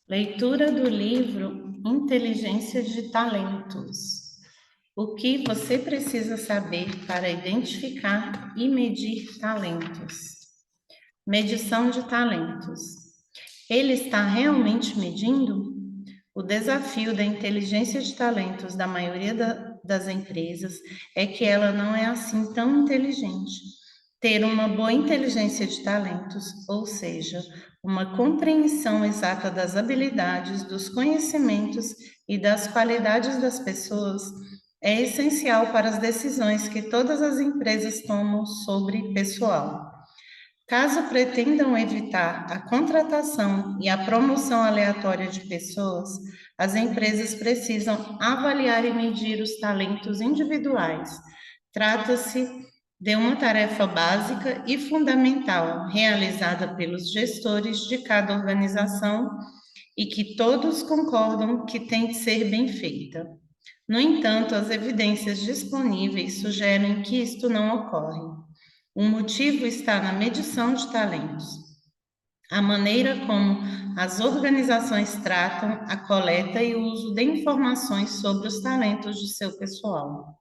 Leitura do livro Inteligência de Talentos. O que você precisa saber para identificar e medir talentos? Medição de talentos. Ele está realmente medindo? O desafio da inteligência de talentos da maioria das empresas é que ela não é assim tão inteligente. Ter uma boa inteligência de talentos, ou seja, uma compreensão exata das habilidades, dos conhecimentos e das qualidades das pessoas, é essencial para as decisões que todas as empresas tomam sobre pessoal. Caso pretendam evitar a contratação e a promoção aleatória de pessoas, as empresas precisam avaliar e medir os talentos individuais. Trata-se de uma tarefa básica e fundamental, realizada pelos gestores de cada organização e que todos concordam que tem de ser bem feita. No entanto, as evidências disponíveis sugerem que isto não ocorre. O motivo está na medição de talentos, a maneira como as organizações tratam a coleta e o uso de informações sobre os talentos de seu pessoal,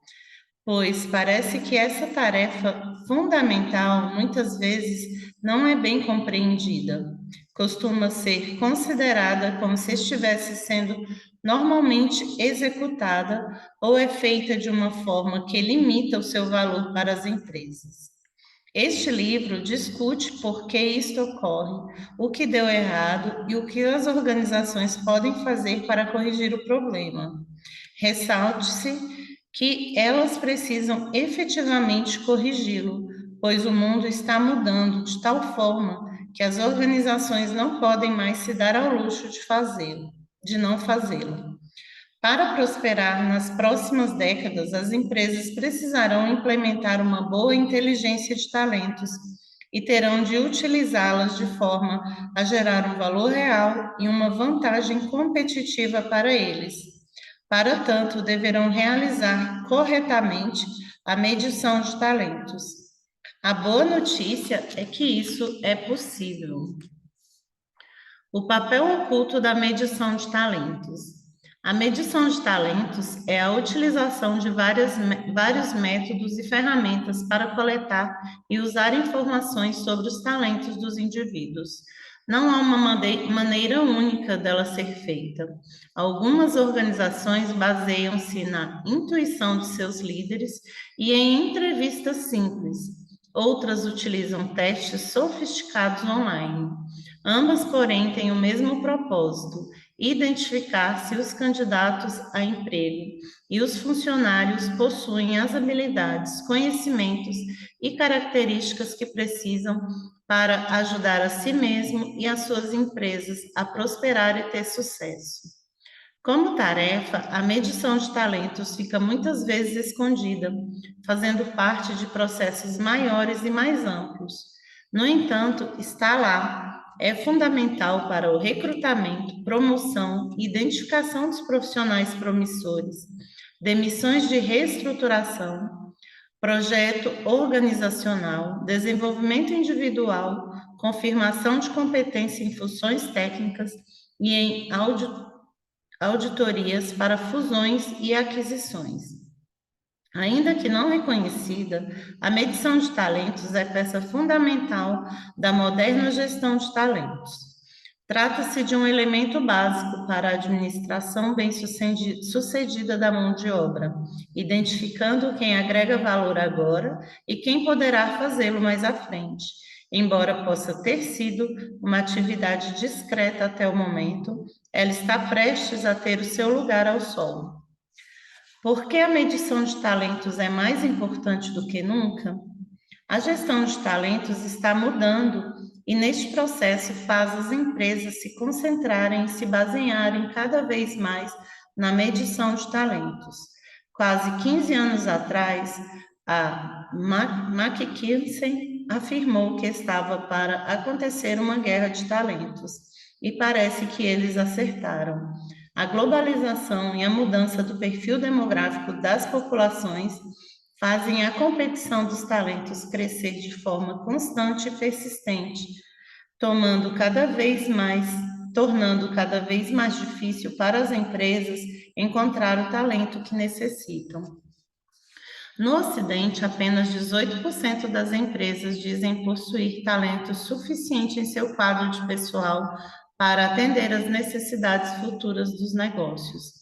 pois parece que essa tarefa fundamental muitas vezes não é bem compreendida. Costuma ser considerada como se estivesse sendo normalmente executada ou é feita de uma forma que limita o seu valor para as empresas. Este livro discute por que isto ocorre, o que deu errado e o que as organizações podem fazer para corrigir o problema. Ressalte-se que elas precisam efetivamente corrigi-lo, pois o mundo está mudando de tal forma que as organizações não podem mais se dar ao luxo de não fazê-lo. Para prosperar nas próximas décadas, as empresas precisarão implementar uma boa inteligência de talentos e terão de utilizá-las de forma a gerar um valor real e uma vantagem competitiva para eles. Para tanto, deverão realizar corretamente a medição de talentos. A boa notícia é que isso é possível. O papel oculto da medição de talentos. A medição de talentos é a utilização de vários métodos e ferramentas para coletar e usar informações sobre os talentos dos indivíduos. Não há uma maneira única dela ser feita. Algumas organizações baseiam-se na intuição de seus líderes e em entrevistas simples. Outras utilizam testes sofisticados online. Ambas, porém, têm o mesmo propósito: identificar se os candidatos a emprego e os funcionários possuem as habilidades, conhecimentos e características que precisam para ajudar a si mesmo e as suas empresas a prosperar e ter sucesso. Como tarefa, a medição de talentos fica muitas vezes escondida, fazendo parte de processos maiores e mais amplos. No entanto, está lá. É fundamental para o recrutamento, promoção e identificação dos profissionais promissores, demissões de reestruturação, projeto organizacional, desenvolvimento individual, confirmação de competência em funções técnicas e em auditorias para fusões e aquisições. Ainda que não reconhecida, a medição de talentos é peça fundamental da moderna gestão de talentos. Trata-se de um elemento básico para a administração bem-sucedida da mão de obra, identificando quem agrega valor agora e quem poderá fazê-lo mais à frente. Embora possa ter sido uma atividade discreta até o momento, ela está prestes a ter o seu lugar ao sol. Por que a medição de talentos é mais importante do que nunca? A gestão de talentos está mudando e, neste processo, faz as empresas se concentrarem e se basearem cada vez mais na medição de talentos. Quase 15 anos atrás, a McKinsey afirmou que estava para acontecer uma guerra de talentos e parece que eles acertaram. A globalização e a mudança do perfil demográfico das populações fazem a competição dos talentos crescer de forma constante e persistente, tomando cada vez mais tornando cada vez mais difícil para as empresas encontrar o talento que necessitam. No Ocidente, apenas 18% das empresas dizem possuir talento suficiente em seu quadro de pessoal para atender às necessidades futuras dos negócios.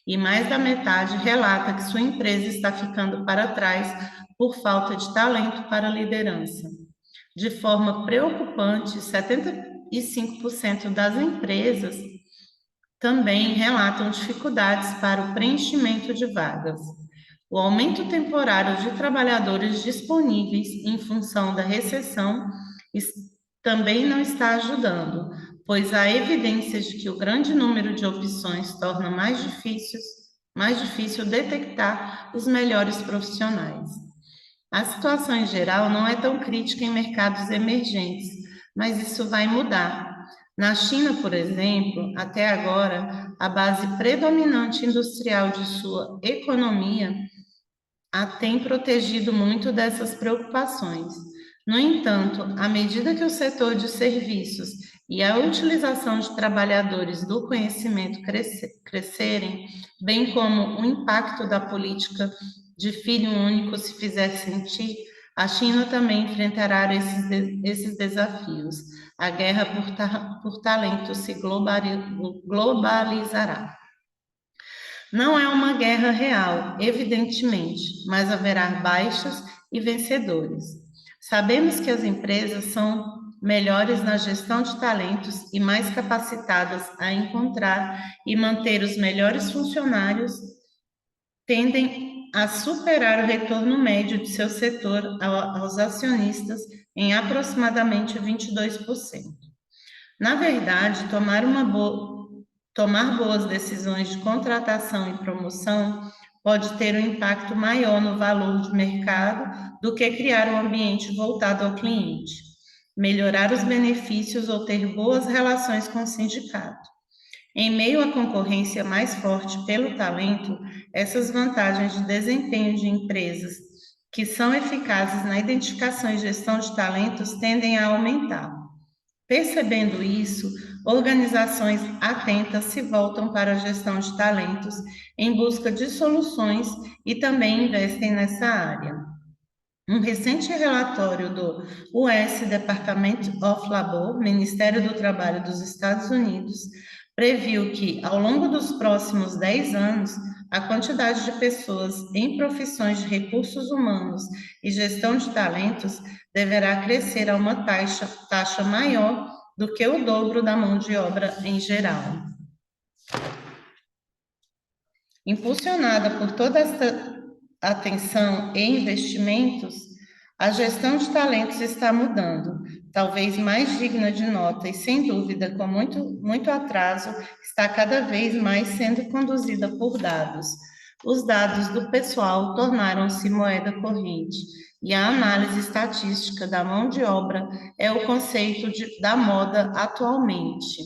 E mais da metade relata que sua empresa está ficando para trás por falta de talento para a liderança. De forma preocupante, 75% das empresas também relatam dificuldades para o preenchimento de vagas. O aumento temporário de trabalhadores disponíveis em função da recessão também não está ajudando, pois há evidências de que o grande número de opções torna mais difícil detectar os melhores profissionais. A situação em geral não é tão crítica em mercados emergentes, mas isso vai mudar. Na China, por exemplo, até agora, a base predominante industrial de sua economia a tem protegido muito dessas preocupações. No entanto, à medida que o setor de serviços e a utilização de trabalhadores do conhecimento crescerem, bem como o impacto da política de filho único se fizer sentir, a China também enfrentará esses desafios. A guerra por talento se globalizará. Não é uma guerra real, evidentemente, mas haverá baixos e vencedores. Sabemos que as empresas são melhores na gestão de talentos e mais capacitadas a encontrar e manter os melhores funcionários tendem a superar o retorno médio de seu setor aos acionistas em aproximadamente 22%. Na verdade, tomar boas decisões de contratação e promoção pode ter um impacto maior no valor de mercado do que criar um ambiente voltado ao cliente, melhorar os benefícios ou ter boas relações com o sindicato. Em meio à concorrência mais forte pelo talento, essas vantagens de desempenho de empresas que são eficazes na identificação e gestão de talentos tendem a aumentar. Percebendo isso, organizações atentas se voltam para a gestão de talentos em busca de soluções e também investem nessa área. Um recente relatório do US Department of Labor, Ministério do Trabalho dos Estados Unidos, previu que, ao longo dos próximos 10 anos, a quantidade de pessoas em profissões de recursos humanos e gestão de talentos deverá crescer a uma taxa maior do que o dobro da mão de obra em geral. Impulsionada por toda esta atenção e investimentos, a gestão de talentos está mudando, talvez mais digna de nota e, sem dúvida, com muito atraso, está cada vez mais sendo conduzida por dados. Os dados do pessoal tornaram-se moeda corrente e a análise estatística da mão de obra é o conceito da moda atualmente.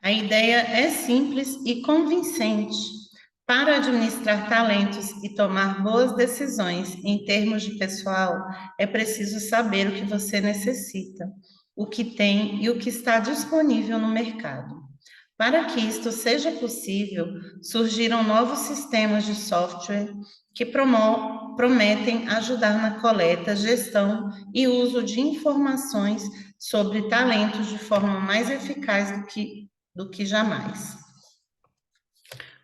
A ideia é simples e convincente. Para administrar talentos e tomar boas decisões em termos de pessoal, é preciso saber o que você necessita, o que tem e o que está disponível no mercado. Para que isto seja possível, surgiram novos sistemas de software que prometem ajudar na coleta, gestão e uso de informações sobre talentos de forma mais eficaz do que jamais.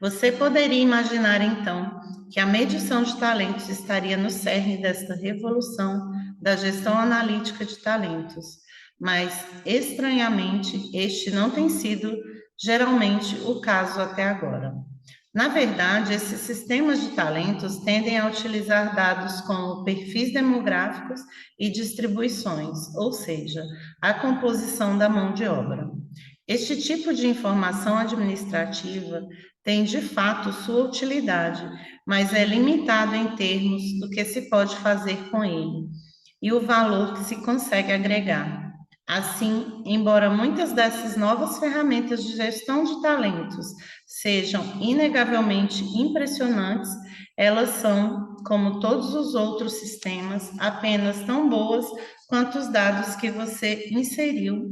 Você poderia imaginar, então, que a medição de talentos estaria no cerne desta revolução da gestão analítica de talentos, mas, estranhamente, este não tem sido geralmente o caso até agora. Na verdade, esses sistemas de talentos tendem a utilizar dados como perfis demográficos e distribuições, ou seja, a composição da mão de obra. Este tipo de informação administrativa tem de fato sua utilidade, mas é limitado em termos do que se pode fazer com ele e o valor que se consegue agregar. Assim, embora muitas dessas novas ferramentas de gestão de talentos sejam inegavelmente impressionantes, elas são como todos os outros sistemas, apenas tão boas quanto os dados que você inseriu.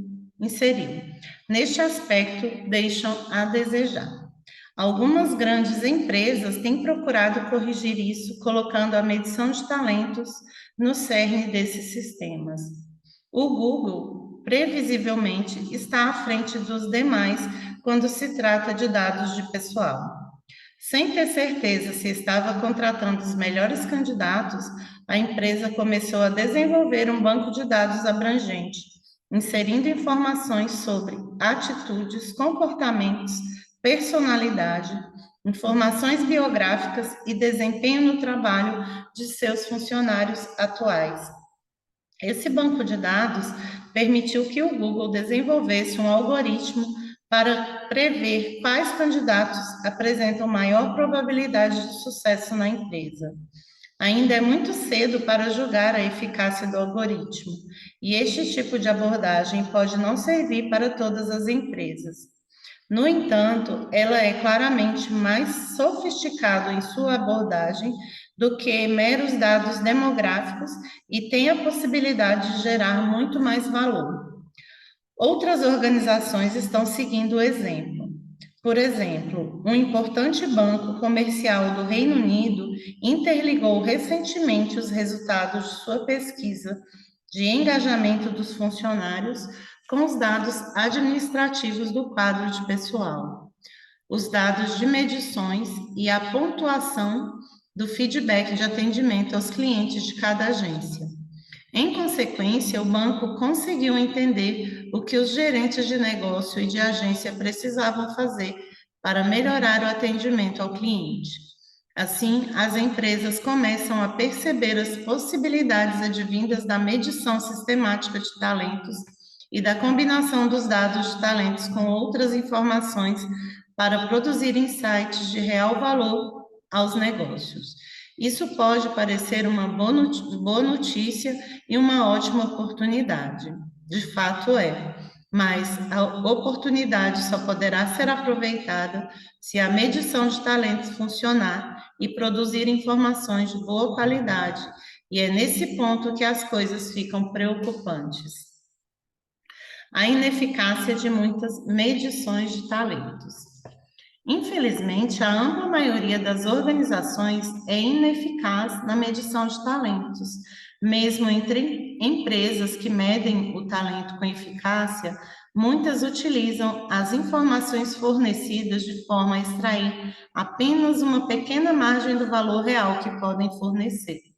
Neste aspecto, deixam a desejar. Algumas grandes empresas têm procurado corrigir isso, colocando a medição de talentos no cerne desses sistemas. O Google, previsivelmente, está à frente dos demais quando se trata de dados de pessoal. Sem ter certeza se estava contratando os melhores candidatos, a empresa começou a desenvolver um banco de dados abrangente, inserindo informações sobre atitudes, comportamentos, personalidade, informações biográficas e desempenho no trabalho de seus funcionários atuais. Esse banco de dados permitiu que o Google desenvolvesse um algoritmo para prever quais candidatos apresentam maior probabilidade de sucesso na empresa. Ainda é muito cedo para julgar a eficácia do algoritmo, e este tipo de abordagem pode não servir para todas as empresas. No entanto, ela é claramente mais sofisticada em sua abordagem do que meros dados demográficos e tem a possibilidade de gerar muito mais valor. Outras organizações estão seguindo o exemplo. Por exemplo, um importante banco comercial do Reino Unido interligou recentemente os resultados de sua pesquisa de engajamento dos funcionários com os dados administrativos do quadro de pessoal, os dados de medições e a pontuação do feedback de atendimento aos clientes de cada agência. Em consequência, o banco conseguiu entender o que os gerentes de negócio e de agência precisavam fazer para melhorar o atendimento ao cliente. Assim, as empresas começam a perceber as possibilidades advindas da medição sistemática de talentos e da combinação dos dados de talentos com outras informações para produzir insights de real valor aos negócios. Isso pode parecer uma boa notícia e uma ótima oportunidade. De fato é, mas a oportunidade só poderá ser aproveitada se a medição de talentos funcionar e produzir informações de boa qualidade. E é nesse ponto que as coisas ficam preocupantes. A ineficácia de muitas medições de talentos. Infelizmente, a ampla maioria das organizações é ineficaz na medição de talentos. Mesmo entre empresas que medem o talento com eficácia, muitas utilizam as informações fornecidas de forma a extrair apenas uma pequena margem do valor real que podem fornecer.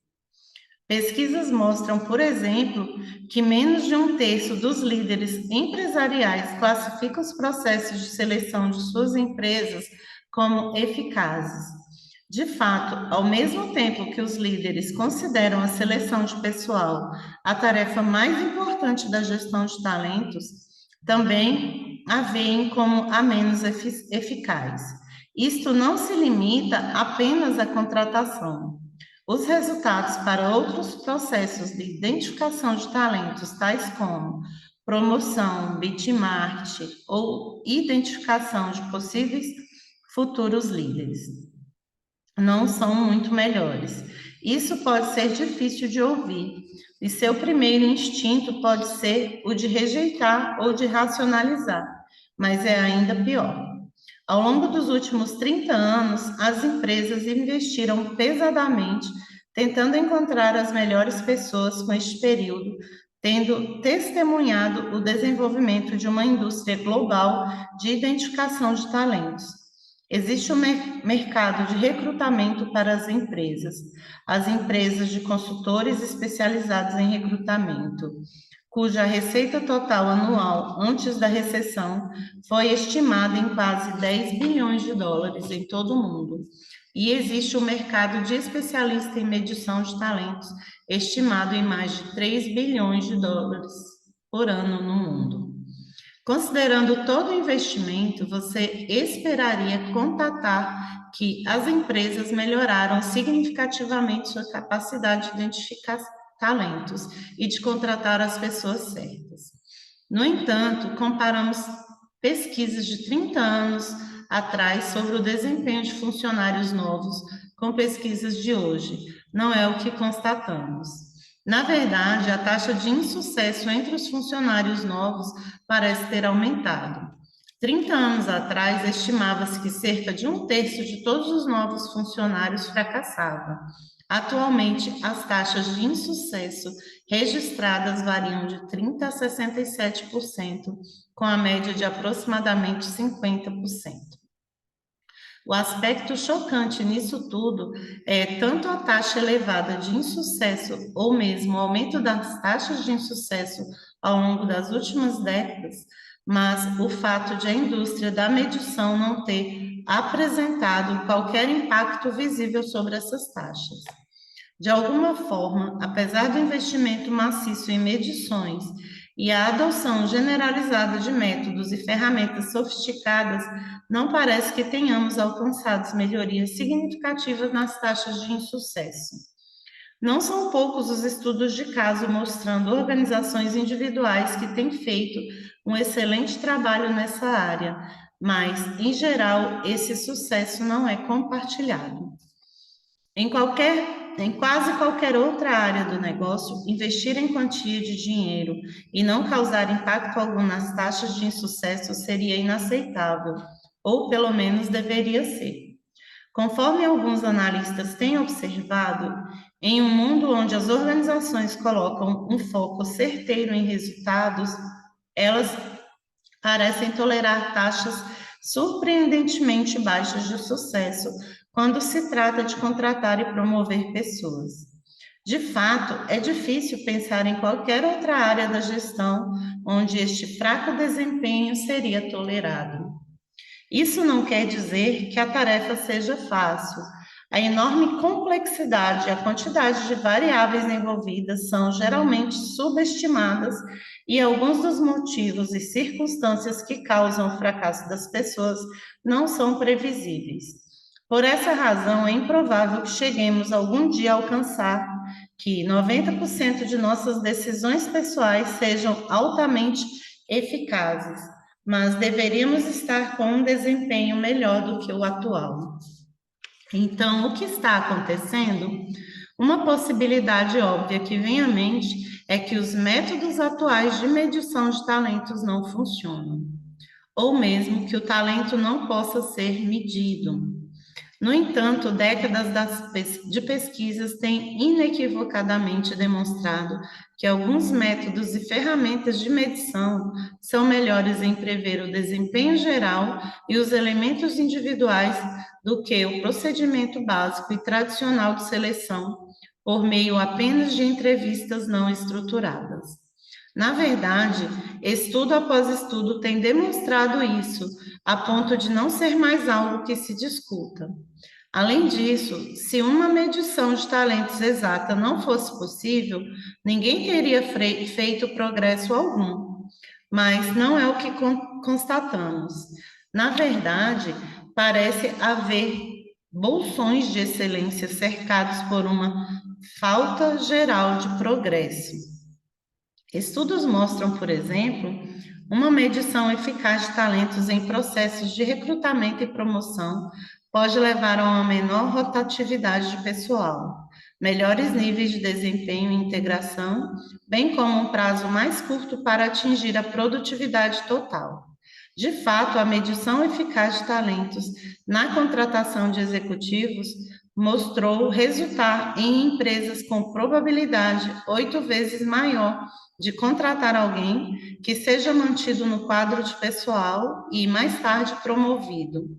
Pesquisas mostram, por exemplo, que menos de um terço dos líderes empresariais classificam os processos de seleção de suas empresas como eficazes. De fato, ao mesmo tempo que os líderes consideram a seleção de pessoal a tarefa mais importante da gestão de talentos, também a veem como a menos eficaz. Isto não se limita apenas à contratação. Os resultados para outros processos de identificação de talentos, tais como promoção, benchmark ou identificação de possíveis futuros líderes, não são muito melhores. Isso pode ser difícil de ouvir, e seu primeiro instinto pode ser o de rejeitar ou de racionalizar, mas é ainda pior. Ao longo dos últimos 30 anos, as empresas investiram pesadamente tentando encontrar as melhores pessoas com este período, tendo testemunhado o desenvolvimento de uma indústria global de identificação de talentos. Existe um mercado de recrutamento para as empresas de consultores especializados em recrutamento, cuja receita total anual antes da recessão foi estimada em quase 10 bilhões de dólares em todo o mundo. E existe um mercado de especialista em medição de talentos estimado em mais de 3 bilhões de dólares por ano no mundo. Considerando todo o investimento, você esperaria constatar que as empresas melhoraram significativamente sua capacidade de identificar talentos e de contratar as pessoas certas. No entanto, comparamos pesquisas de 30 anos atrás sobre o desempenho de funcionários novos com pesquisas de hoje. não é o que constatamos. Na verdade, a taxa de insucesso entre os funcionários novos parece ter aumentado. 30 anos atrás, estimava-se que cerca de um terço de todos os novos funcionários fracassava. Atualmente, as taxas de insucesso registradas variam de 30% a 67%, com a média de aproximadamente 50%. O aspecto chocante nisso tudo é tanto a taxa elevada de insucesso ou mesmo o aumento das taxas de insucesso ao longo das últimas décadas, mas o fato de a indústria da medição não ter apresentado qualquer impacto visível sobre essas taxas. De alguma forma, apesar do investimento maciço em medições e a adoção generalizada de métodos e ferramentas sofisticadas, não parece que tenhamos alcançado melhorias significativas nas taxas de insucesso. Não são poucos os estudos de caso mostrando organizações individuais que têm feito um excelente trabalho nessa área, mas, em geral, esse sucesso não é compartilhado. Em quase qualquer outra área do negócio, investir em quantia de dinheiro e não causar impacto algum nas taxas de insucesso seria inaceitável, ou pelo menos deveria ser. Conforme alguns analistas têm observado, em um mundo onde as organizações colocam um foco certeiro em resultados, elas parecem tolerar taxas surpreendentemente baixas de sucesso quando se trata de contratar e promover pessoas. De fato, é difícil pensar em qualquer outra área da gestão onde este fraco desempenho seria tolerado. Isso não quer dizer que a tarefa seja fácil. A enorme complexidade e a quantidade de variáveis envolvidas são geralmente subestimadas e alguns dos motivos e circunstâncias que causam o fracasso das pessoas não são previsíveis. Por essa razão, é improvável que cheguemos algum dia a alcançar que 90% de nossas decisões pessoais sejam altamente eficazes, mas deveríamos estar com um desempenho melhor do que o atual. Então, o que está acontecendo? Uma possibilidade óbvia que vem à mente é que os métodos atuais de medição de talentos não funcionam, ou mesmo que o talento não possa ser medido. No entanto, décadas de pesquisas têm inequivocadamente demonstrado que alguns métodos e ferramentas de medição são melhores em prever o desempenho geral e os elementos individuais do que o procedimento básico e tradicional de seleção, por meio apenas de entrevistas não estruturadas. Na verdade, estudo após estudo tem demonstrado isso, a ponto de não ser mais algo que se discuta. Além disso, se uma medição de talentos exata não fosse possível, ninguém teria feito progresso algum. Mas não é o que constatamos. Na verdade, parece haver bolsões de excelência cercados por uma falta geral de progresso. Estudos mostram, por exemplo, uma medição eficaz de talentos em processos de recrutamento e promoção pode levar a uma menor rotatividade de pessoal, melhores níveis de desempenho e integração, bem como um prazo mais curto para atingir a produtividade total. De fato, a medição eficaz de talentos na contratação de executivos mostrou resultar em empresas com probabilidade 8 vezes maior de contratar alguém que seja mantido no quadro de pessoal e mais tarde promovido.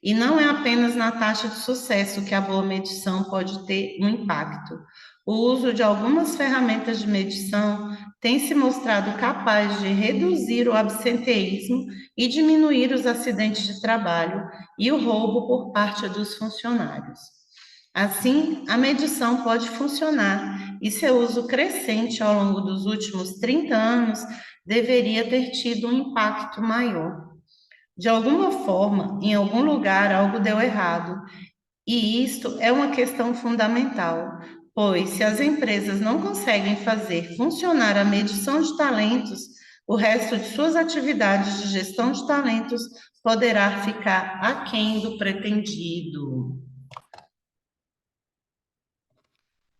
E não é apenas na taxa de sucesso que a boa medição pode ter um impacto. O uso de algumas ferramentas de medição tem se mostrado capaz de reduzir o absenteísmo e diminuir os acidentes de trabalho e o roubo por parte dos funcionários. Assim, a medição pode funcionar e seu uso crescente ao longo dos últimos 30 anos deveria ter tido um impacto maior. De alguma forma, em algum lugar, algo deu errado, e isto é uma questão fundamental, pois se as empresas não conseguem fazer funcionar a medição de talentos, o resto de suas atividades de gestão de talentos poderá ficar aquém do pretendido.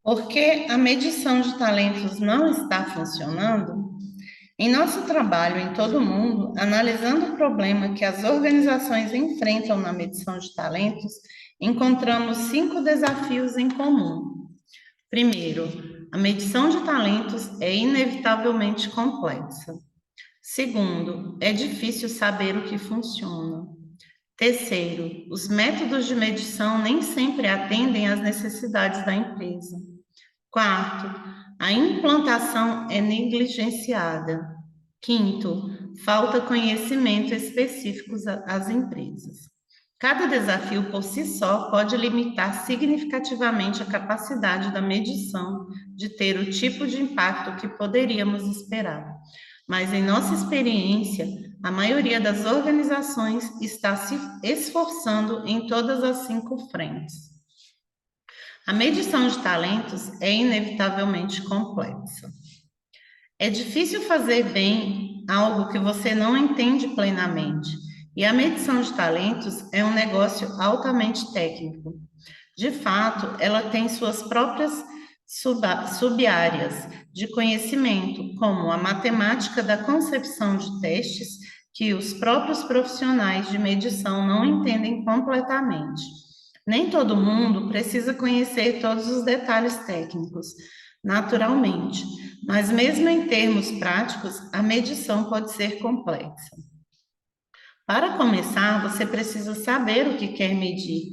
Por que a medição de talentos não está funcionando? Em nosso trabalho em todo o mundo, analisando o problema que as organizações enfrentam na medição de talentos, encontramos 5 desafios em comum. Primeiro, a medição de talentos é inevitavelmente complexa. Segundo, é difícil saber o que funciona. Terceiro, os métodos de medição nem sempre atendem às necessidades da empresa. Quarto, a implantação é negligenciada. Quinto, falta conhecimento específicos às empresas. Cada desafio por si só pode limitar significativamente a capacidade da medição de ter o tipo de impacto que poderíamos esperar. Mas, em nossa experiência, a maioria das organizações está se esforçando em todas as 5 frentes. A medição de talentos é inevitavelmente complexa. É difícil fazer bem algo que você não entende plenamente, e a medição de talentos é um negócio altamente técnico. De fato, ela tem suas próprias sub-áreas de conhecimento, como a matemática da concepção de testes, que os próprios profissionais de medição não entendem completamente. Nem todo mundo precisa conhecer todos os detalhes técnicos, naturalmente, mas mesmo em termos práticos, a medição pode ser complexa. Para começar, você precisa saber o que quer medir.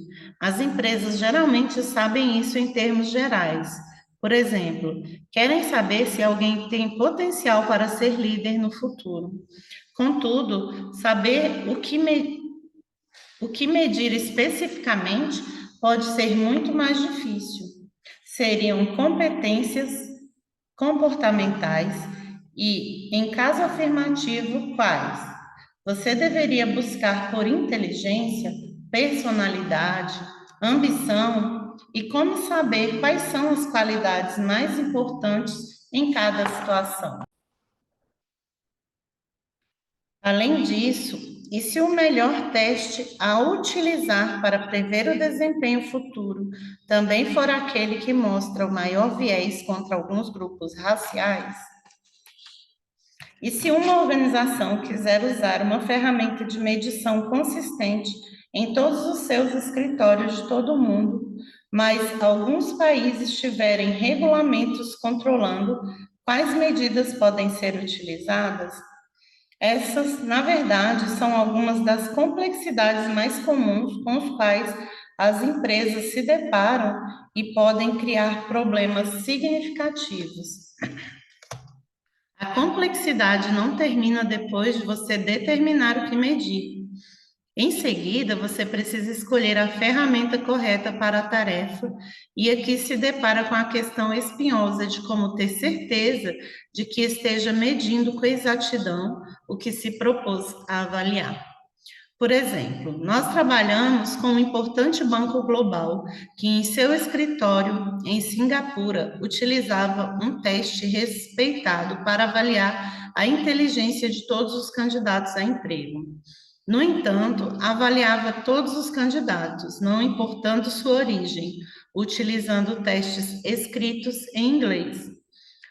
As empresas geralmente sabem isso em termos gerais. Por exemplo, querem saber se alguém tem potencial para ser líder no futuro. Contudo, saber o que medir especificamente pode ser muito mais difícil. Seriam competências comportamentais e, em caso afirmativo, quais? Você deveria buscar por inteligência, personalidade, ambição e como saber quais são as qualidades mais importantes em cada situação. Além disso, e se o melhor teste a utilizar para prever o desempenho futuro também for aquele que mostra o maior viés contra alguns grupos raciais? E se uma organização quiser usar uma ferramenta de medição consistente em todos os seus escritórios de todo o mundo, mas alguns países tiverem regulamentos controlando quais medidas podem ser utilizadas? Essas, na verdade, são algumas das complexidades mais comuns com os quais as empresas se deparam e podem criar problemas significativos. A complexidade não termina depois de você determinar o que medir. Em seguida, você precisa escolher a ferramenta correta para a tarefa, e aqui se depara com a questão espinhosa de como ter certeza de que esteja medindo com exatidão o que se propôs a avaliar. Por exemplo, nós trabalhamos com um importante banco global que, em seu escritório em Singapura, utilizava um teste respeitado para avaliar a inteligência de todos os candidatos a emprego. No entanto, avaliava todos os candidatos, não importando sua origem, utilizando testes escritos em inglês.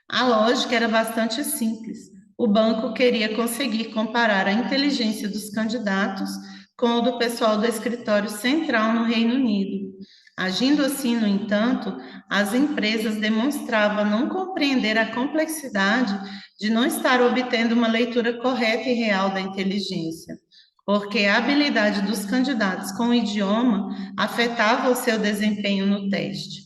A lógica era bastante simples. O banco queria conseguir comparar a inteligência dos candidatos com o do pessoal do escritório central no Reino Unido. Agindo assim, no entanto, as empresas demonstravam não compreender a complexidade de não estar obtendo uma leitura correta e real da inteligência, porque a habilidade dos candidatos com o idioma afetava o seu desempenho no teste.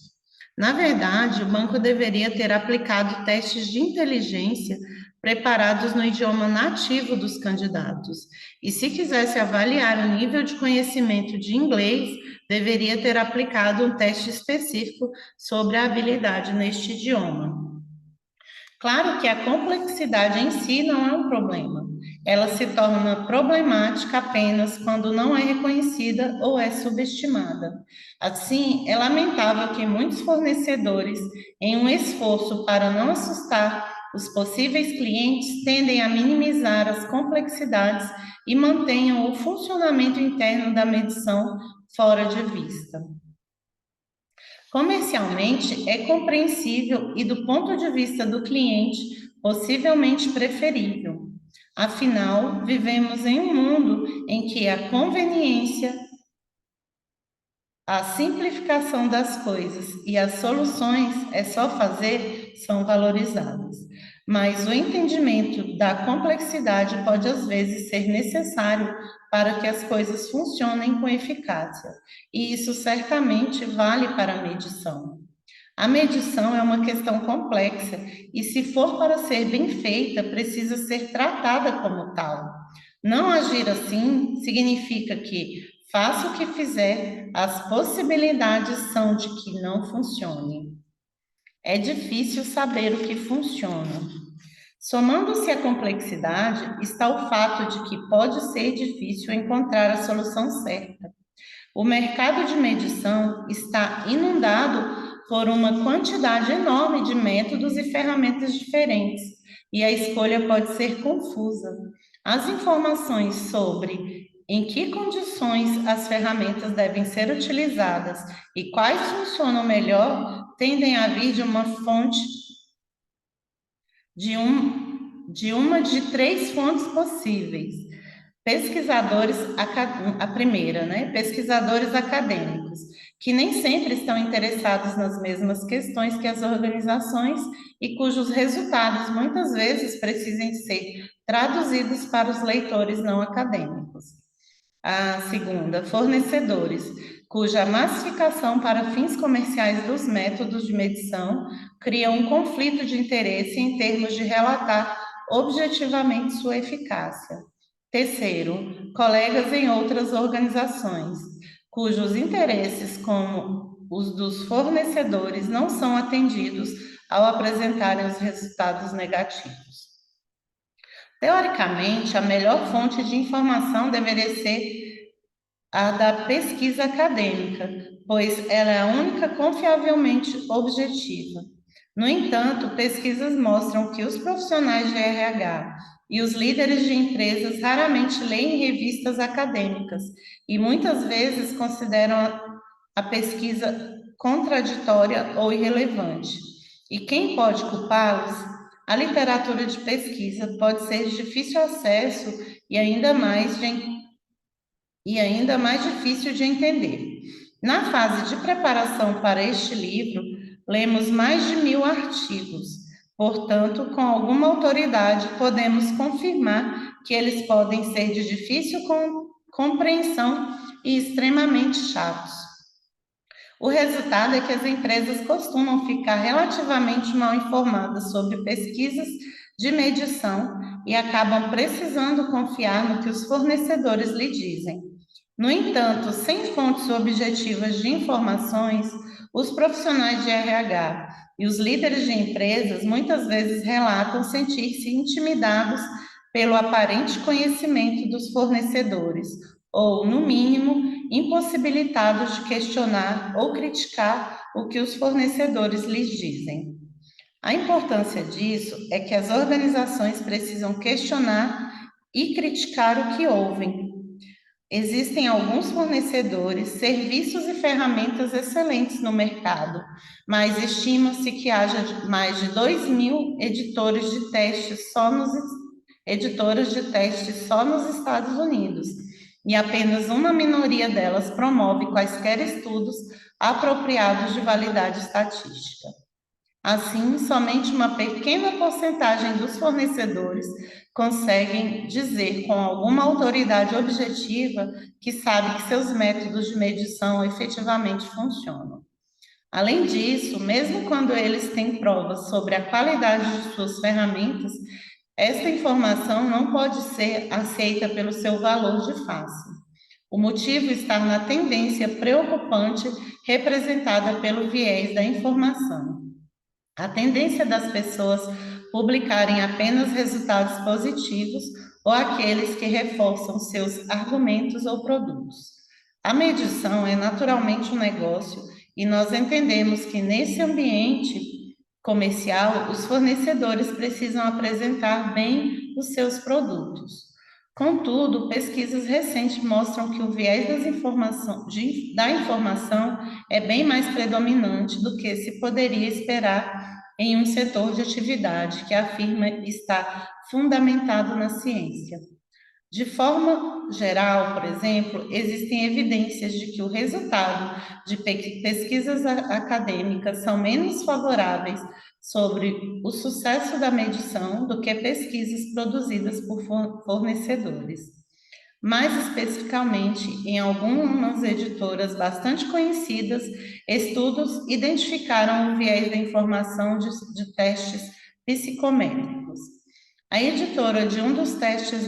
Na verdade, o banco deveria ter aplicado testes de inteligência preparados no idioma nativo dos candidatos. E se quisesse avaliar o nível de conhecimento de inglês, deveria ter aplicado um teste específico sobre a habilidade neste idioma. Claro que a complexidade em si não é um problema. Ela se torna problemática apenas quando não é reconhecida ou é subestimada. Assim, é lamentável que muitos fornecedores, em um esforço para não assustar os possíveis clientes, tendem a minimizar as complexidades e mantenham o funcionamento interno da medição fora de vista. Comercialmente, é compreensível e, do ponto de vista do cliente, possivelmente preferível. Afinal, vivemos em um mundo em que a conveniência, a simplificação das coisas e as soluções é só fazer são valorizadas. Mas o entendimento da complexidade pode às vezes ser necessário para que as coisas funcionem com eficácia, e isso certamente vale para a medição. A medição é uma questão complexa e, se for para ser bem feita, precisa ser tratada como tal. Não agir assim significa que, faça o que fizer, as possibilidades são de que não funcione. É difícil saber o que funciona. Somando-se à complexidade, está o fato de que pode ser difícil encontrar a solução certa. O mercado de medição está inundado por uma quantidade enorme de métodos e ferramentas diferentes, e a escolha pode ser confusa. As informações sobre em que condições as ferramentas devem ser utilizadas e quais funcionam melhor tendem a vir de uma fonte de uma de três fontes possíveis. A primeira, né? Pesquisadores acadêmicos, que nem sempre estão interessados nas mesmas questões que as organizações e cujos resultados muitas vezes precisem ser traduzidos para os leitores não acadêmicos. A segunda, fornecedores, cuja massificação para fins comerciais dos métodos de medição cria um conflito de interesse em termos de relatar objetivamente sua eficácia. Terceiro, colegas em outras organizações, cujos interesses, como os dos fornecedores, não são atendidos ao apresentarem os resultados negativos. Teoricamente, a melhor fonte de informação deveria ser a da pesquisa acadêmica, pois ela é a única confiavelmente objetiva. No entanto, pesquisas mostram que os profissionais de RH e os líderes de empresas raramente leem revistas acadêmicas e muitas vezes consideram a pesquisa contraditória ou irrelevante. E quem pode culpá-los? A literatura de pesquisa pode ser de difícil acesso e ainda mais difícil de entender. Na fase de preparação para este livro, lemos mais de 1000 artigos. Portanto, com alguma autoridade, podemos confirmar que eles podem ser de difícil compreensão e extremamente chatos. O resultado é que as empresas costumam ficar relativamente mal informadas sobre pesquisas de medição e acabam precisando confiar no que os fornecedores lhe dizem. No entanto, sem fontes objetivas de informações, os profissionais de RH e os líderes de empresas muitas vezes relatam sentir-se intimidados pelo aparente conhecimento dos fornecedores, ou, no mínimo, impossibilitados de questionar ou criticar o que os fornecedores lhes dizem. A importância disso é que as organizações precisam questionar e criticar o que ouvem. Existem alguns fornecedores, serviços e ferramentas excelentes no mercado, mas estima-se que haja mais de 2.000 editoras de testes só nos Estados Unidos, e apenas uma minoria delas promove quaisquer estudos apropriados de validade estatística. Assim, somente uma pequena porcentagem dos fornecedores conseguem dizer com alguma autoridade objetiva que sabe que seus métodos de medição efetivamente funcionam. Além disso, mesmo quando eles têm provas sobre a qualidade de suas ferramentas, esta informação não pode ser aceita pelo seu valor de face. O motivo está na tendência preocupante representada pelo viés da informação. A tendência das pessoas publicarem apenas resultados positivos ou aqueles que reforçam seus argumentos ou produtos. A medição é naturalmente um negócio e nós entendemos que nesse ambiente comercial, os fornecedores precisam apresentar bem os seus produtos. Contudo, pesquisas recentes mostram que o viés da informação é bem mais predominante do que se poderia esperar em um setor de atividade que afirma estar fundamentado na ciência. De forma geral, por exemplo, existem evidências de que o resultado de pesquisas acadêmicas são menos favoráveis sobre o sucesso da medição do que pesquisas produzidas por fornecedores. Mais especificamente, em algumas editoras bastante conhecidas, estudos identificaram o viés da informação de testes psicométricos. A editora de um dos testes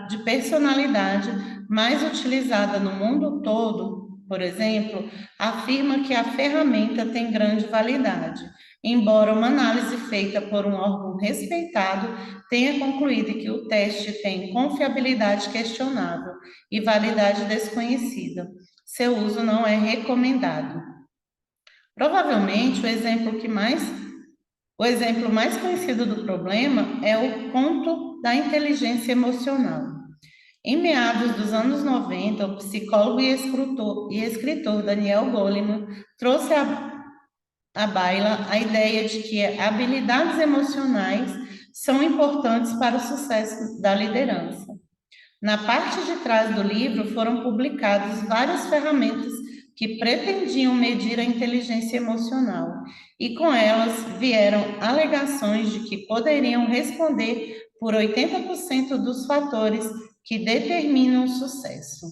de personalidade mais utilizada no mundo todo, por exemplo, afirma que a ferramenta tem grande validade, embora uma análise feita por um órgão respeitado tenha concluído que o teste tem confiabilidade questionável e validade desconhecida. Seu uso não é recomendado. Provavelmente, o exemplo mais conhecido do problema é o conto da inteligência emocional. Em meados dos anos 90, o psicólogo e escritor Daniel Goleman trouxe à baila a ideia de que habilidades emocionais são importantes para o sucesso da liderança. Na parte de trás do livro foram publicadas várias ferramentas que pretendiam medir a inteligência emocional, e com elas vieram alegações de que poderiam responder por 80% dos fatores que determinam o sucesso.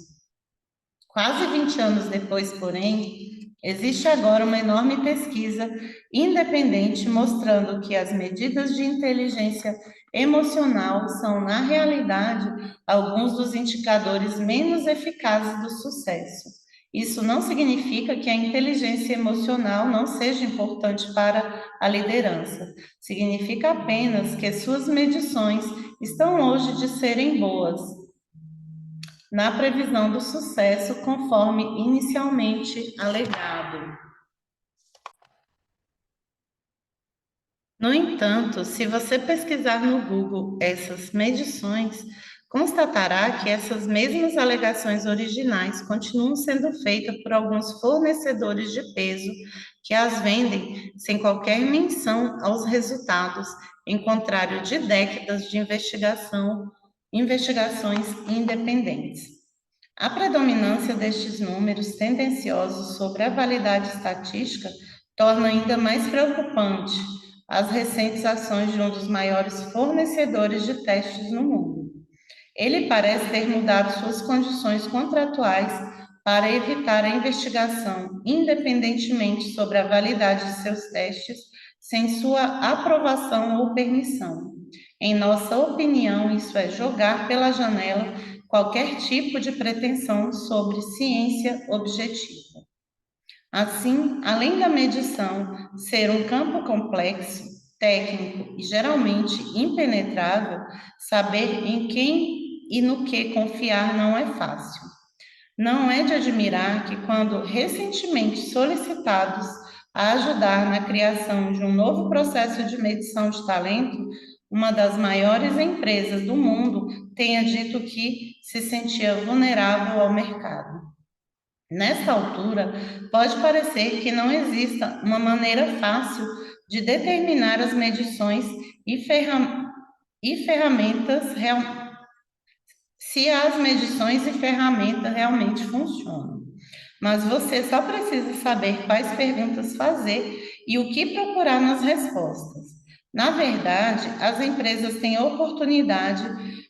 Quase 20 anos depois, porém, existe agora uma enorme pesquisa independente mostrando que as medidas de inteligência emocional são, na realidade, alguns dos indicadores menos eficazes do sucesso. Isso não significa que a inteligência emocional não seja importante para a liderança. Significa apenas que suas medições estão longe de serem boas na previsão do sucesso conforme inicialmente alegado. No entanto, se você pesquisar no Google essas medições, constatará que essas mesmas alegações originais continuam sendo feitas por alguns fornecedores de peso que as vendem sem qualquer menção aos resultados, em contrário de décadas de investigações independentes. A predominância destes números tendenciosos sobre a validade estatística torna ainda mais preocupante as recentes ações de um dos maiores fornecedores de testes no mundo. Ele parece ter mudado suas condições contratuais para evitar a investigação independentemente sobre a validade de seus testes sem sua aprovação ou permissão. Em nossa opinião, isso é jogar pela janela qualquer tipo de pretensão sobre ciência objetiva. Assim, além da medição ser um campo complexo, técnico e geralmente impenetrável, saber em quem e no que confiar não é fácil. Não é de admirar que, quando recentemente solicitados a ajudar na criação de um novo processo de medição de talento, uma das maiores empresas do mundo tenha dito que se sentia vulnerável ao mercado. Nessa altura, pode parecer que não exista uma maneira fácil de determinar as medições e ferramentas se as medições e ferramentas realmente funcionam. Mas você só precisa saber quais perguntas fazer e o que procurar nas respostas. Na verdade, as empresas têm a oportunidade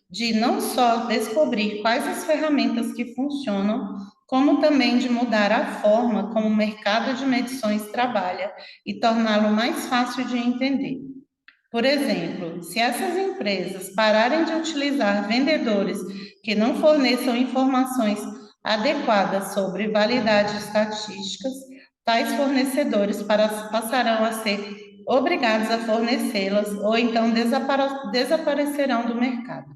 de não só descobrir quais as ferramentas que funcionam, como também de mudar a forma como o mercado de medições trabalha e torná-lo mais fácil de entender. Por exemplo, se essas empresas pararem de utilizar vendedores que não forneçam informações adequadas sobre validade estatísticas, tais fornecedores passarão a ser obrigados a fornecê-las ou então desaparecerão do mercado.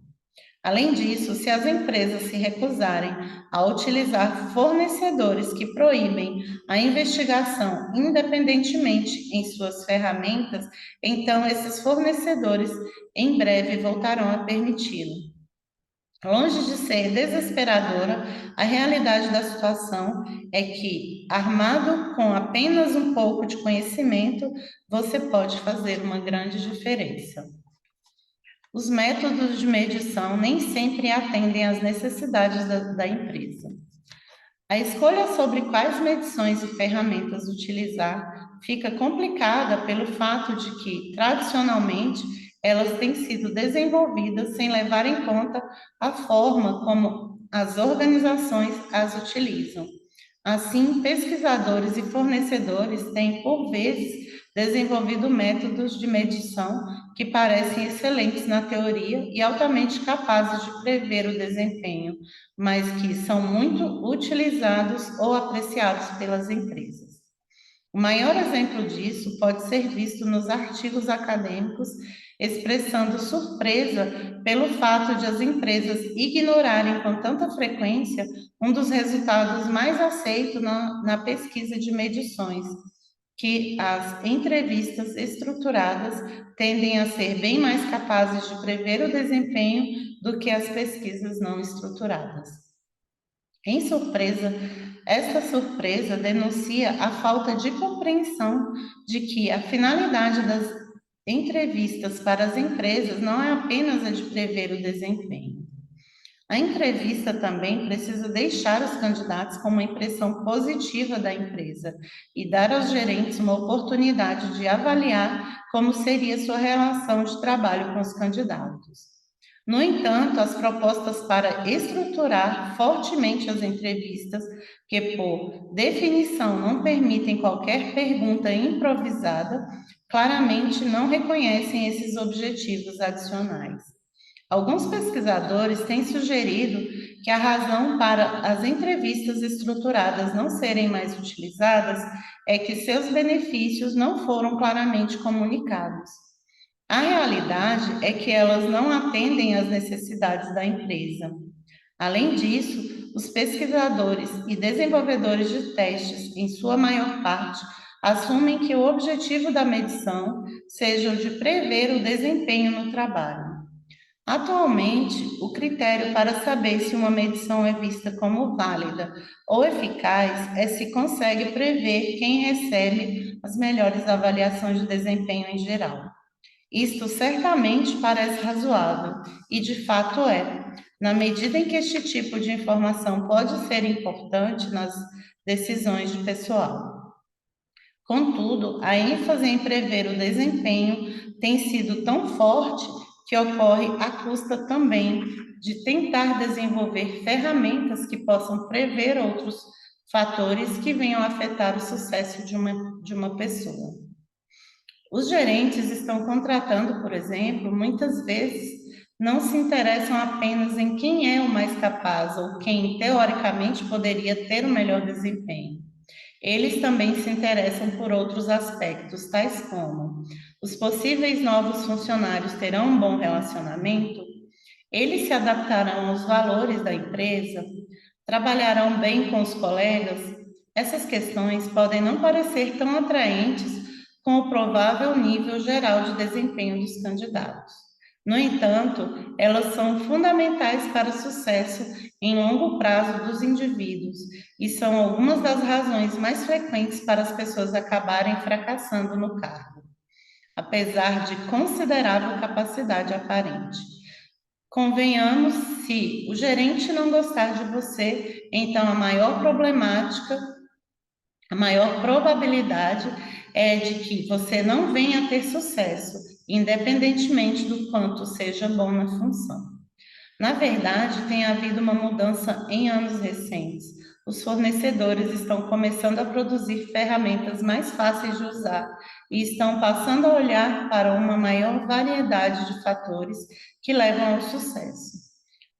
Além disso, se as empresas se recusarem a utilizar fornecedores que proíbem a investigação independentemente em suas ferramentas, então esses fornecedores em breve voltarão a permiti-lo. Longe de ser desesperadora, a realidade da situação é que, armado com apenas um pouco de conhecimento, você pode fazer uma grande diferença. Os métodos de medição nem sempre atendem às necessidades da empresa. A escolha sobre quais medições e ferramentas utilizar fica complicada pelo fato de que, tradicionalmente, elas têm sido desenvolvidas sem levar em conta a forma como as organizações as utilizam. Assim, pesquisadores e fornecedores têm, por vezes, desenvolvido métodos de medição que parecem excelentes na teoria e altamente capazes de prever o desempenho, mas que são muito utilizados ou apreciados pelas empresas. O maior exemplo disso pode ser visto nos artigos acadêmicos expressando surpresa pelo fato de as empresas ignorarem com tanta frequência um dos resultados mais aceitos na pesquisa de medições, que as entrevistas estruturadas tendem a ser bem mais capazes de prever o desempenho do que as pesquisas não estruturadas. Em surpresa, esta surpresa denuncia a falta de compreensão de que a finalidade das entrevistas para as empresas não é apenas a de prever o desempenho. A entrevista também precisa deixar os candidatos com uma impressão positiva da empresa e dar aos gerentes uma oportunidade de avaliar como seria sua relação de trabalho com os candidatos. No entanto, as propostas para estruturar fortemente as entrevistas, que por definição não permitem qualquer pergunta improvisada, claramente não reconhecem esses objetivos adicionais. Alguns pesquisadores têm sugerido que a razão para as entrevistas estruturadas não serem mais utilizadas é que seus benefícios não foram claramente comunicados. A realidade é que elas não atendem às necessidades da empresa. Além disso, os pesquisadores e desenvolvedores de testes, em sua maior parte, assumem que o objetivo da medição seja o de prever o desempenho no trabalho. Atualmente, o critério para saber se uma medição é vista como válida ou eficaz é se consegue prever quem recebe as melhores avaliações de desempenho em geral. Isto certamente parece razoável, e de fato é, na medida em que este tipo de informação pode ser importante nas decisões de pessoal. Contudo, a ênfase em prever o desempenho tem sido tão forte que ocorre à custa também de tentar desenvolver ferramentas que possam prever outros fatores que venham a afetar o sucesso de uma pessoa. Os gerentes estão contratando, por exemplo, muitas vezes não se interessam apenas em quem é o mais capaz ou quem, teoricamente, poderia ter o melhor desempenho. Eles também se interessam por outros aspectos, tais como: os possíveis novos funcionários terão um bom relacionamento? Eles se adaptarão aos valores da empresa? Trabalharão bem com os colegas? Essas questões podem não parecer tão atraentes com o provável nível geral de desempenho dos candidatos. No entanto, elas são fundamentais para o sucesso em longo prazo dos indivíduos e são algumas das razões mais frequentes para as pessoas acabarem fracassando no cargo, apesar de considerável capacidade aparente. Convenhamos, se o gerente não gostar de você, então a maior probabilidade é de que você não venha a ter sucesso, independentemente do quanto seja bom na função. Na verdade, tem havido uma mudança em anos recentes. Os fornecedores estão começando a produzir ferramentas mais fáceis de usar e estão passando a olhar para uma maior variedade de fatores que levam ao sucesso.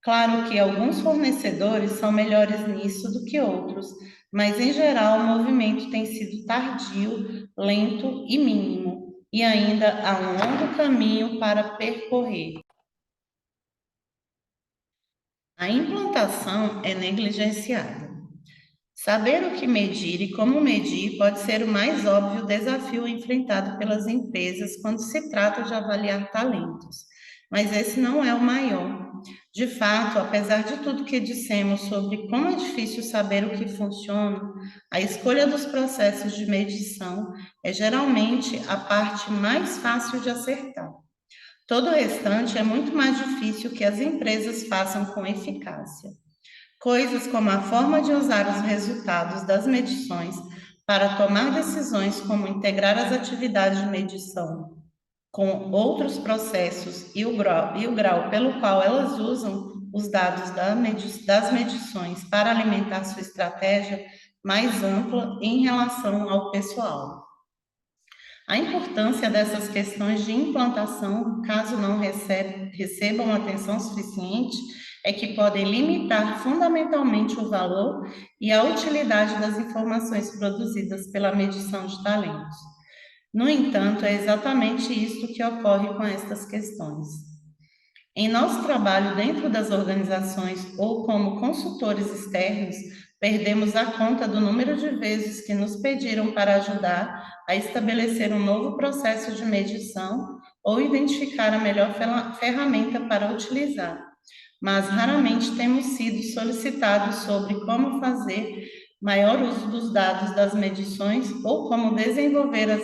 Claro que alguns fornecedores são melhores nisso do que outros, mas em geral o movimento tem sido tardio, lento e mínimo, e ainda há um longo caminho para percorrer. A implantação é negligenciada. Saber o que medir e como medir pode ser o mais óbvio desafio enfrentado pelas empresas quando se trata de avaliar talentos. mas esse não é o maior. De fato, apesar de tudo que dissemos sobre como é difícil saber o que funciona, a escolha dos processos de medição é geralmente a parte mais fácil de acertar. Todo o restante é muito mais difícil que as empresas façam com eficácia. Coisas como a forma de usar os resultados das medições para tomar decisões, como integrar as atividades de medição com outros processos e o grau pelo qual elas usam os dados das medições para alimentar sua estratégia mais ampla em relação ao pessoal. A importância dessas questões de implantação, caso não recebam atenção suficiente, é que podem limitar fundamentalmente o valor e a utilidade das informações produzidas pela medição de talentos. No entanto, é exatamente isto que ocorre com estas questões. Em nosso trabalho dentro das organizações ou como consultores externos, perdemos a conta do número de vezes que nos pediram para ajudar a estabelecer um novo processo de medição ou identificar a melhor ferramenta para utilizar, mas raramente temos sido solicitados sobre como fazer maior uso dos dados das medições ou como desenvolver as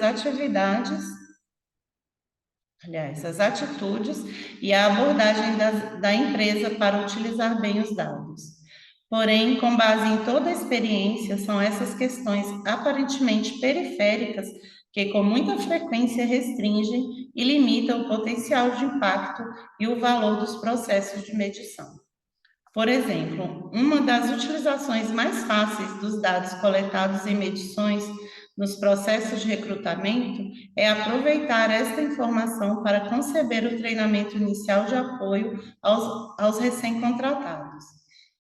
as atitudes e a abordagem da empresa para utilizar bem os dados. Porém, com base em toda a experiência, são essas questões aparentemente periféricas que com muita frequência restringem e limitam o potencial de impacto e o valor dos processos de medição. Por exemplo, uma das utilizações mais fáceis dos dados coletados em medições nos processos de recrutamento é aproveitar esta informação para conceber o treinamento inicial de apoio aos recém-contratados.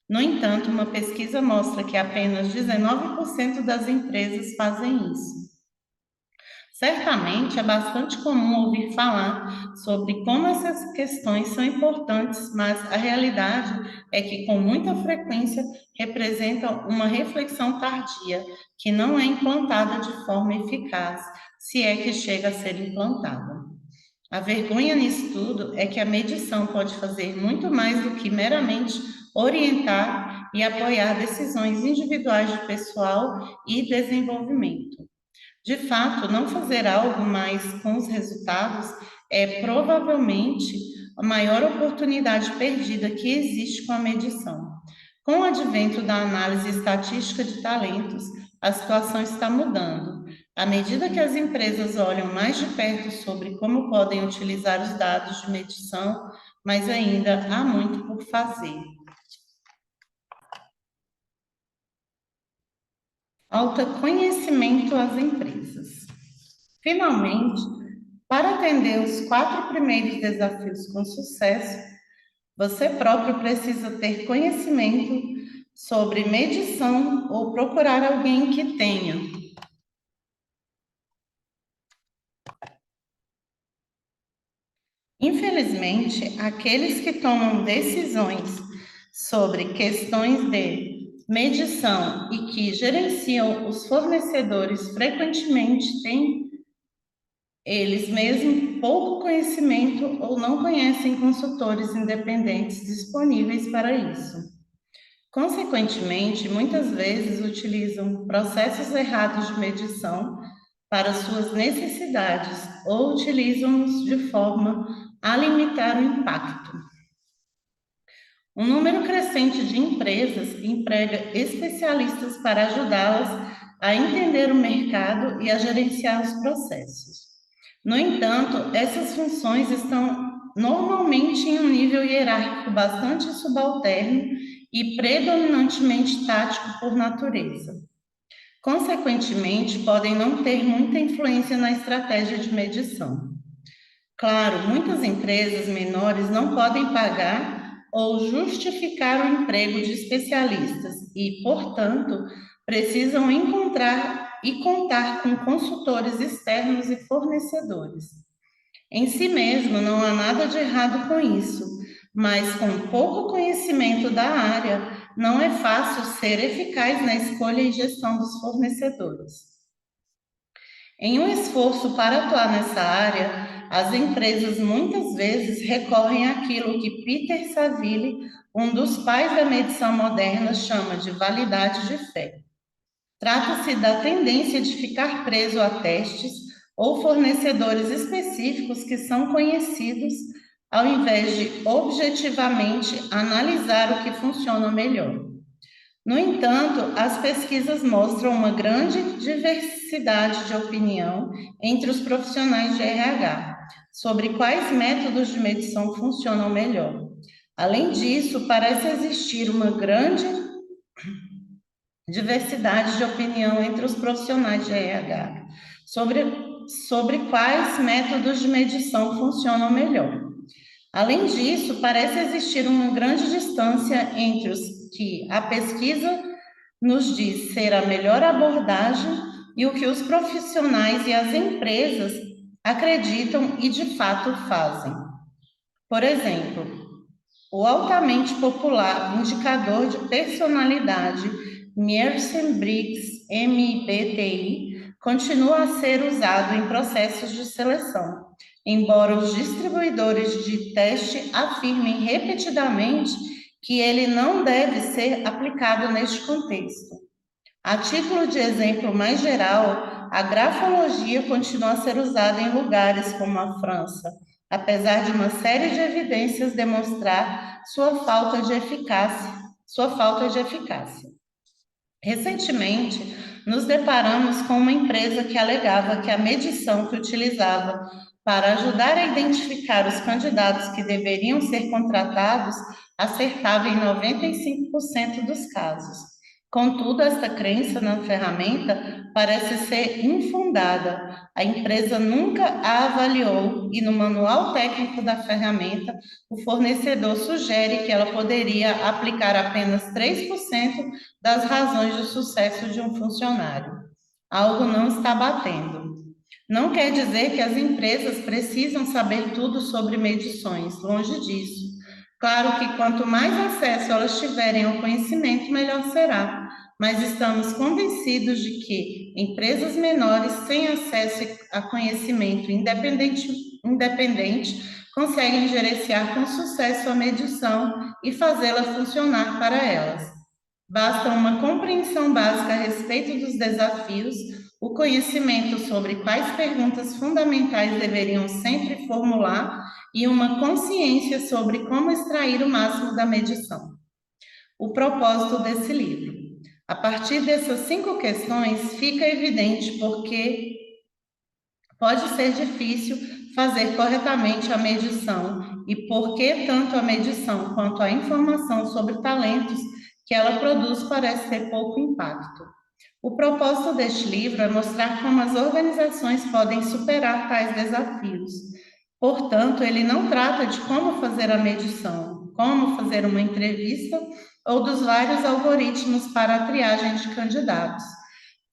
No entanto, uma pesquisa mostra que apenas 19% das empresas fazem isso. Certamente é bastante comum ouvir falar sobre como essas questões são importantes, mas a realidade é que, com muita frequência, representam uma reflexão tardia, que não é implantada de forma eficaz, se é que chega a ser implantada. A vergonha nisso tudo é que a medição pode fazer muito mais do que meramente orientar e apoiar decisões individuais de pessoal e desenvolvimento. De fato, não fazer algo mais com os resultados é provavelmente a maior oportunidade perdida que existe com a medição. Com o advento da análise estatística de talentos, a situação está mudando. À medida que as empresas olham mais de perto sobre como podem utilizar os dados de medição, mas ainda há muito por fazer. Falta conhecimento às empresas. Finalmente, para atender os 4 primeiros desafios com sucesso, você próprio precisa ter conhecimento sobre medição ou procurar alguém que tenha. Infelizmente, aqueles que tomam decisões sobre questões de medição e que gerenciam os fornecedores frequentemente têm eles mesmos pouco conhecimento ou não conhecem consultores independentes disponíveis para isso. Consequentemente, muitas vezes utilizam processos errados de medição para suas necessidades ou utilizam-nos de forma a limitar o impacto. Um número crescente de empresas emprega especialistas para ajudá-las a entender o mercado e a gerenciar os processos. No entanto, essas funções estão normalmente em um nível hierárquico bastante subalterno e predominantemente tático por natureza. Consequentemente, podem não ter muita influência na estratégia de medição. Claro, muitas empresas menores não podem pagar ou justificar o emprego de especialistas e, portanto, precisam encontrar e contar com consultores externos e fornecedores. Em si mesmo, não há nada de errado com isso, mas com pouco conhecimento da área, não é fácil ser eficaz na escolha e gestão dos fornecedores. Em um esforço para atuar nessa área, as empresas muitas vezes recorrem àquilo que Peter Saville, um dos pais da medição moderna, chama de validade de fé. Trata-se da tendência de ficar preso a testes ou fornecedores específicos que são conhecidos, ao invés de objetivamente analisar o que funciona melhor. No entanto, as pesquisas mostram uma grande diversidade de opinião entre os profissionais de RH sobre quais métodos de medição funcionam melhor. Além disso, parece existir uma grande diversidade de opinião entre os profissionais de RH sobre quais métodos de medição funcionam melhor. Além disso, parece existir uma grande distância entre os que a pesquisa nos diz ser a melhor abordagem e o que os profissionais e as empresas acreditam e de fato fazem. Por exemplo, o altamente popular indicador de personalidade Myers-Briggs MBTI continua a ser usado em processos de seleção, embora os distribuidores de teste afirmem repetidamente que ele não deve ser aplicado neste contexto. A título de exemplo mais geral, a grafologia continua a ser usada em lugares como a França, apesar de uma série de evidências demonstrar sua falta de eficácia. Recentemente, nos deparamos com uma empresa que alegava que a medição que utilizava para ajudar a identificar os candidatos que deveriam ser contratados acertava em 95% dos casos. Contudo, esta crença na ferramenta parece ser infundada. A empresa nunca a avaliou e no manual técnico da ferramenta, o fornecedor sugere que ela poderia aplicar apenas 3% das razões de sucesso de um funcionário. Algo não está batendo. Não quer dizer que as empresas precisam saber tudo sobre medições, longe disso. Claro que quanto mais acesso elas tiverem ao conhecimento, melhor será. Mas estamos convencidos de que empresas menores sem acesso a conhecimento independente conseguem gerenciar com sucesso a medição e fazê-la funcionar para elas. Basta uma compreensão básica a respeito dos desafios, o conhecimento sobre quais perguntas fundamentais deveriam sempre formular e uma consciência sobre como extrair o máximo da medição. O propósito desse livro. A partir dessas 5 questões, fica evidente porque pode ser difícil fazer corretamente a medição e por que tanto a medição quanto a informação sobre talentos que ela produz parece ter pouco impacto. O propósito deste livro é mostrar como as organizações podem superar tais desafios. Portanto, ele não trata de como fazer a medição, como fazer uma entrevista ou dos vários algoritmos para a triagem de candidatos.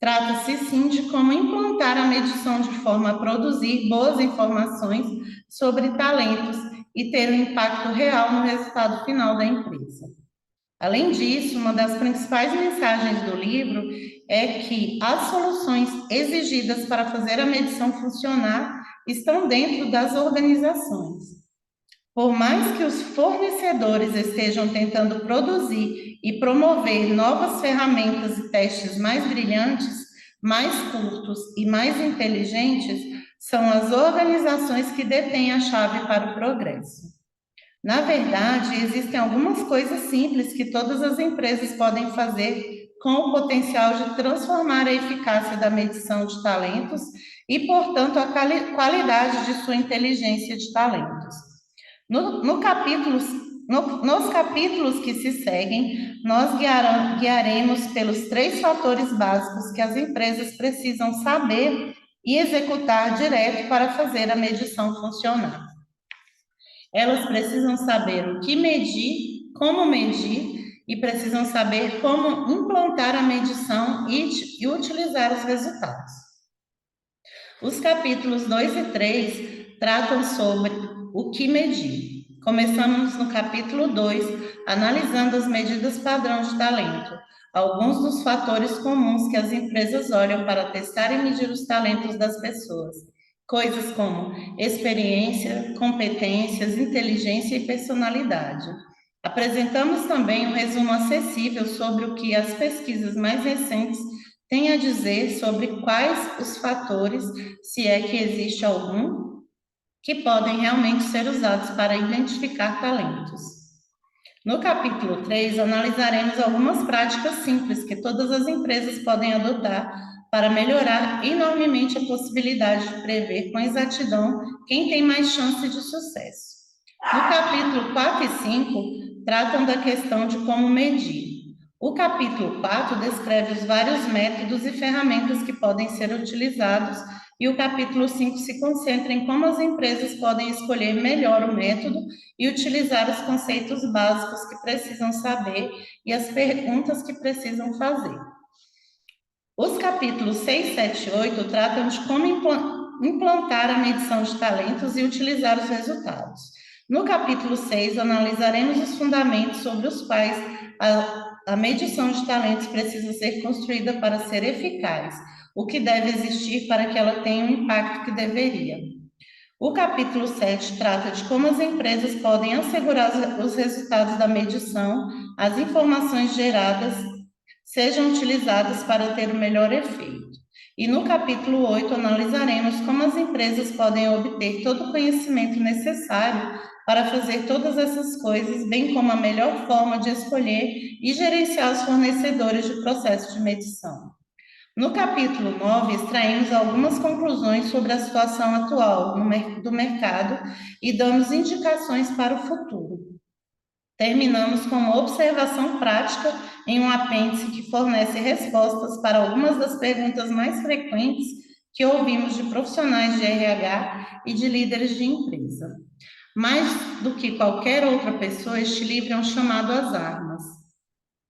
Trata-se, sim, de como implantar a medição de forma a produzir boas informações sobre talentos e ter um impacto real no resultado final da empresa. Além disso, uma das principais mensagens do livro é que as soluções exigidas para fazer a medição funcionar estão dentro das organizações. Por mais que os fornecedores estejam tentando produzir e promover novas ferramentas e testes mais brilhantes, mais curtos e mais inteligentes, são as organizações que detêm a chave para o progresso. Na verdade, existem algumas coisas simples que todas as empresas podem fazer com o potencial de transformar a eficácia da medição de talentos e, portanto, a qualidade de sua inteligência de talentos. Nos capítulos que se seguem, nós guiaremos pelos 3 fatores básicos que as empresas precisam saber e executar direto para fazer a medição funcionar. Elas precisam saber o que medir, como medir e precisam saber como implantar a medição e utilizar os resultados. Os capítulos 2 e 3 tratam sobre o que medir. Começamos no capítulo 2, analisando as medidas padrão de talento, alguns dos fatores comuns que as empresas olham para testar e medir os talentos das pessoas. Coisas como experiência, competências, inteligência e personalidade. Apresentamos também um resumo acessível sobre o que as pesquisas mais recentes têm a dizer sobre quais os fatores, se é que existe algum, que podem realmente ser usados para identificar talentos. No capítulo 3, analisaremos algumas práticas simples que todas as empresas podem adotar para melhorar enormemente a possibilidade de prever com exatidão quem tem mais chance de sucesso. No capítulo 4 e 5, tratam da questão de como medir. O capítulo 4 descreve os vários métodos e ferramentas que podem ser utilizados e o capítulo 5 se concentra em como as empresas podem escolher melhor o método e utilizar os conceitos básicos que precisam saber e as perguntas que precisam fazer. Os capítulos 6, 7 e 8 tratam de como implantar a medição de talentos e utilizar os resultados. No capítulo 6, analisaremos os fundamentos sobre os quais a medição de talentos precisa ser construída para ser eficaz, o que deve existir para que ela tenha o impacto que deveria. O capítulo 7 trata de como as empresas podem assegurar os resultados da medição, as informações geradas sejam utilizadas para ter o melhor efeito. E no capítulo 8 analisaremos como as empresas podem obter todo o conhecimento necessário para fazer todas essas coisas, bem como a melhor forma de escolher e gerenciar os fornecedores de processo de medição. No capítulo 9, extraímos algumas conclusões sobre a situação atual do mercado e damos indicações para o futuro. Terminamos com uma observação prática em um apêndice que fornece respostas para algumas das perguntas mais frequentes que ouvimos de profissionais de RH e de líderes de empresa. Mais do que qualquer outra pessoa, este livro é um chamado às armas,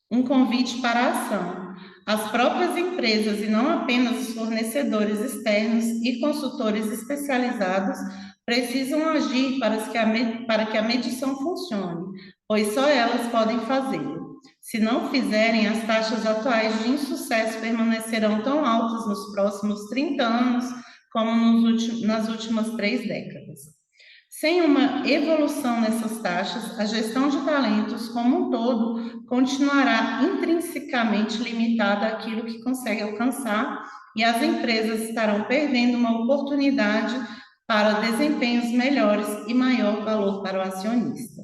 um convite para a ação. As próprias empresas e não apenas os fornecedores externos e consultores especializados precisam agir para que a medição funcione, pois só elas podem fazê-lo. Se não fizerem, as taxas atuais de insucesso permanecerão tão altas nos próximos 30 anos como nas últimas 3 décadas. Sem uma evolução nessas taxas, a gestão de talentos como um todo continuará intrinsecamente limitada àquilo que consegue alcançar e as empresas estarão perdendo uma oportunidade para desempenhos melhores e maior valor para o acionista.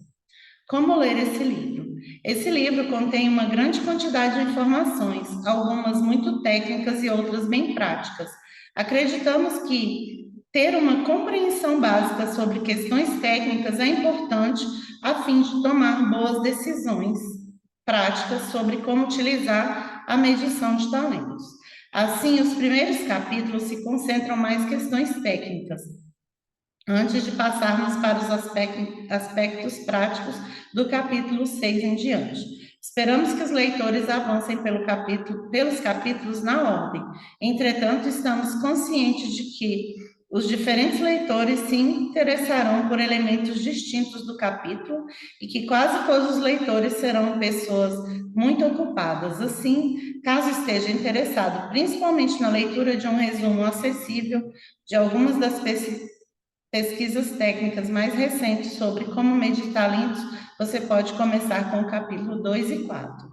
Como ler esse livro? Esse livro contém uma grande quantidade de informações, algumas muito técnicas e outras bem práticas. Acreditamos que ter uma compreensão básica sobre questões técnicas é importante a fim de tomar boas decisões práticas sobre como utilizar a medição de talentos. Assim, os primeiros capítulos se concentram mais em questões técnicas, antes de passarmos para os aspectos práticos do capítulo 6 em diante. Esperamos que os leitores avancem pelos capítulos na ordem. Entretanto, estamos conscientes de que os diferentes leitores se interessarão por elementos distintos do capítulo e que quase todos os leitores serão pessoas muito ocupadas. Assim, caso esteja interessado principalmente na leitura de um resumo acessível de algumas das pesquisas técnicas mais recentes sobre como medir talentos, você pode começar com o capítulo 2 e 4.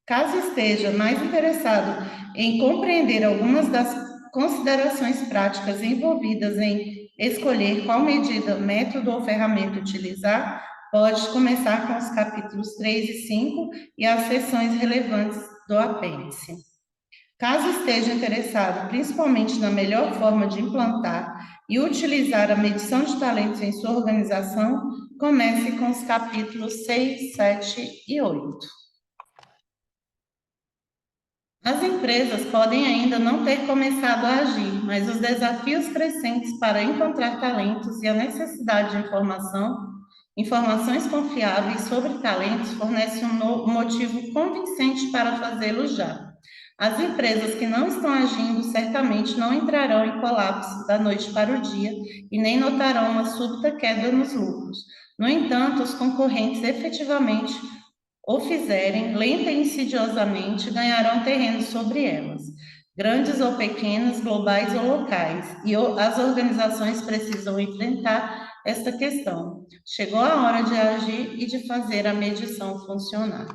Caso esteja mais interessado em compreender algumas das considerações práticas envolvidas em escolher qual medida, método ou ferramenta utilizar, pode começar com os capítulos 3 e 5 e as seções relevantes do apêndice. Caso esteja interessado principalmente na melhor forma de implantar e utilizar a medição de talentos em sua organização, comece com os capítulos 6, 7 e 8. As empresas podem ainda não ter começado a agir, mas os desafios crescentes para encontrar talentos e a necessidade de informações confiáveis sobre talentos fornecem um motivo convincente para fazê-lo já. As empresas que não estão agindo certamente não entrarão em colapso da noite para o dia e nem notarão uma súbita queda nos lucros. No entanto, os concorrentes efetivamente o fizerem, lenta e insidiosamente, ganharão terreno sobre elas. grandes ou pequenas, globais ou locais, e as organizações precisam enfrentar esta questão. Chegou a hora de agir e de fazer a medição funcionar.